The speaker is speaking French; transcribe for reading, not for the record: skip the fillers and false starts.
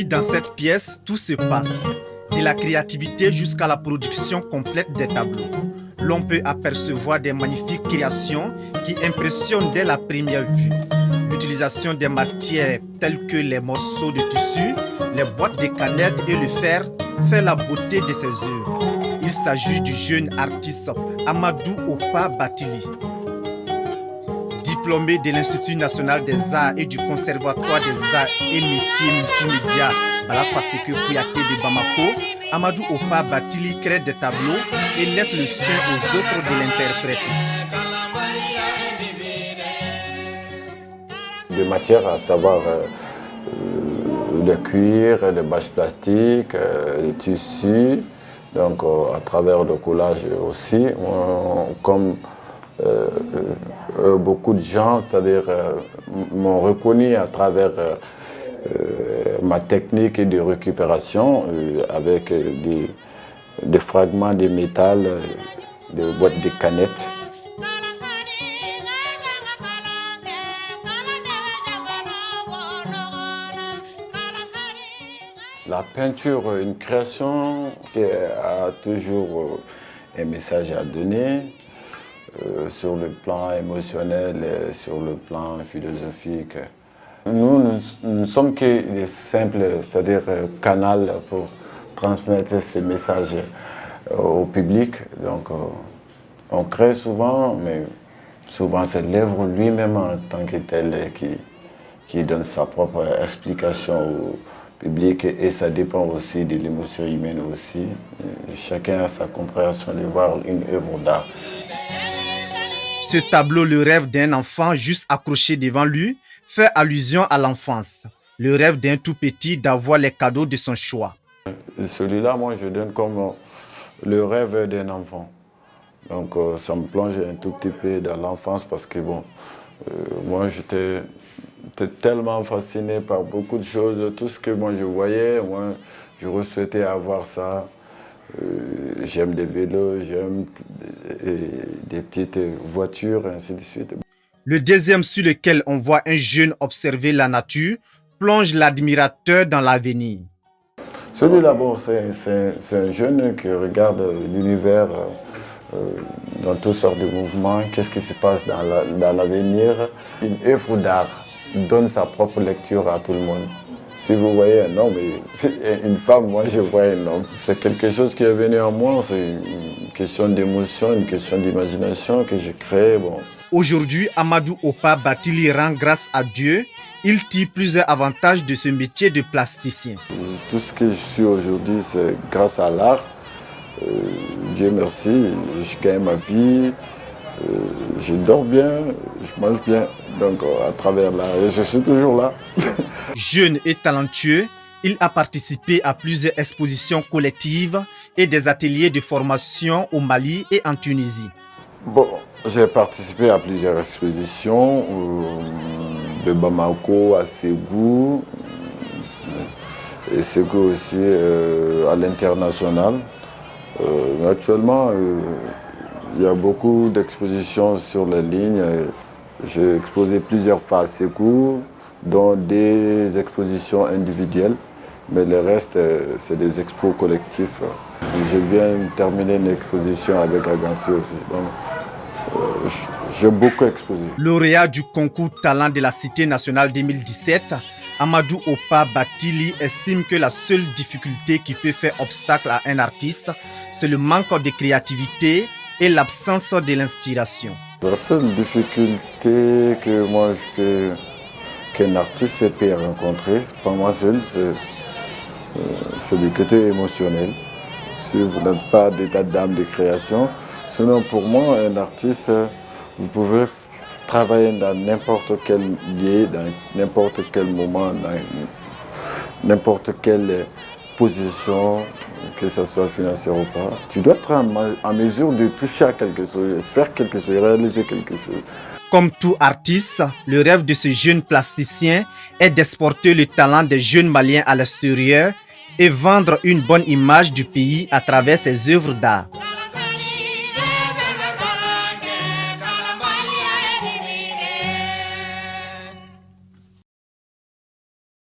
dans cette pièce, tout se passe, de la créativité jusqu'à la production complète des tableaux. L'on peut apercevoir des magnifiques créations qui impressionnent dès la première vue. L'utilisation des matières telles que les morceaux de tissu, les boîtes de canettes et le fer fait la beauté de ses œuvres. Il s'agit du jeune artiste Amadou Opa Batili. Diplômé de l'Institut national des arts et du Conservatoire des arts et métiers multimédia Balafa Seke Kouyaté de Bamako, Amadou Opa Batili crée des tableaux et laisse le soin aux autres de l'interpréter. Des matières, à savoir le cuir, les bâches plastiques, les tissus, donc à travers le collage aussi, comme beaucoup de gens, c'est-à-dire m'ont reconnu à travers ma technique de récupération avec des fragments de métal, des boîtes de canettes. La peinture, une création qui a toujours un message à donner sur le plan émotionnel et sur le plan philosophique. Nous ne sommes que des simples, c'est-à-dire canal pour transmettre ce message au public. Donc on crée souvent, mais souvent c'est l'œuvre lui-même en tant que tel qui donne sa propre explication au public et ça dépend aussi de l'émotion humaine aussi. Chacun a sa compréhension de voir une œuvre d'art. Ce tableau, le rêve d'un enfant juste accroché devant lui, fait allusion à l'enfance. Le rêve d'un tout petit d'avoir les cadeaux de son choix. Celui-là, moi, je donne comme le rêve d'un enfant. Donc, ça me plonge un tout petit peu dans l'enfance parce que, bon, moi, j'étais tellement fasciné par beaucoup de choses. Tout ce que moi, je voyais, moi, je souhaitais avoir ça. J'aime des vélos, j'aime des petites voitures, ainsi de suite. Le deuxième sur lequel on voit un jeune observer la nature plonge l'admirateur dans l'avenir. Celui-là, bon, c'est un jeune qui regarde l'univers dans toutes sortes de mouvements. Qu'est-ce qui se passe dans l'avenir? Une œuvre d'art donne sa propre lecture à tout le monde. Si vous voyez un homme et une femme, moi je vois un homme. C'est quelque chose qui est venu en moi, c'est une question d'émotion, une question d'imagination que j'ai créée. Bon. Aujourd'hui, Amadou Opa Batili rend grâce à Dieu. Il tire plusieurs avantages de ce métier de plasticien. Tout ce que je suis aujourd'hui, c'est grâce à l'art. Dieu merci, je gagne ma vie, je dors bien, je mange bien. Donc à travers l'art, je suis toujours là. Jeune et talentueux, il a participé à plusieurs expositions collectives et des ateliers de formation au Mali et en Tunisie. Bon, j'ai participé à plusieurs expositions de Bamako à Ségou et Ségou aussi à l'international. Actuellement, il y a beaucoup d'expositions sur les lignes. J'ai exposé plusieurs fois à Ségou, dont des expositions individuelles, mais le reste, c'est des expos collectifs. Je viens de terminer une exposition avec Agansi aussi. Donc, j'ai beaucoup exposé. Lauréat du concours Talent de la Cité nationale 2017, Amadou Opa Batili estime que la seule difficulté qui peut faire obstacle à un artiste, c'est le manque de créativité et l'absence de l'inspiration. La seule difficulté que moi qu'un artiste peut rencontrer, pas moi seul, c'est du côté émotionnel. Si vous n'êtes pas d'état d'âme de création, sinon pour moi, un artiste, vous pouvez travailler dans n'importe quel lieu, dans n'importe quel moment, dans n'importe quelle position, que ce soit financière ou pas. Tu dois être en mesure de toucher à quelque chose, faire quelque chose, réaliser quelque chose. Comme tout artiste, le rêve de ce jeune plasticien est d'exporter le talent des jeunes Maliens à l'extérieur et vendre une bonne image du pays à travers ses œuvres d'art.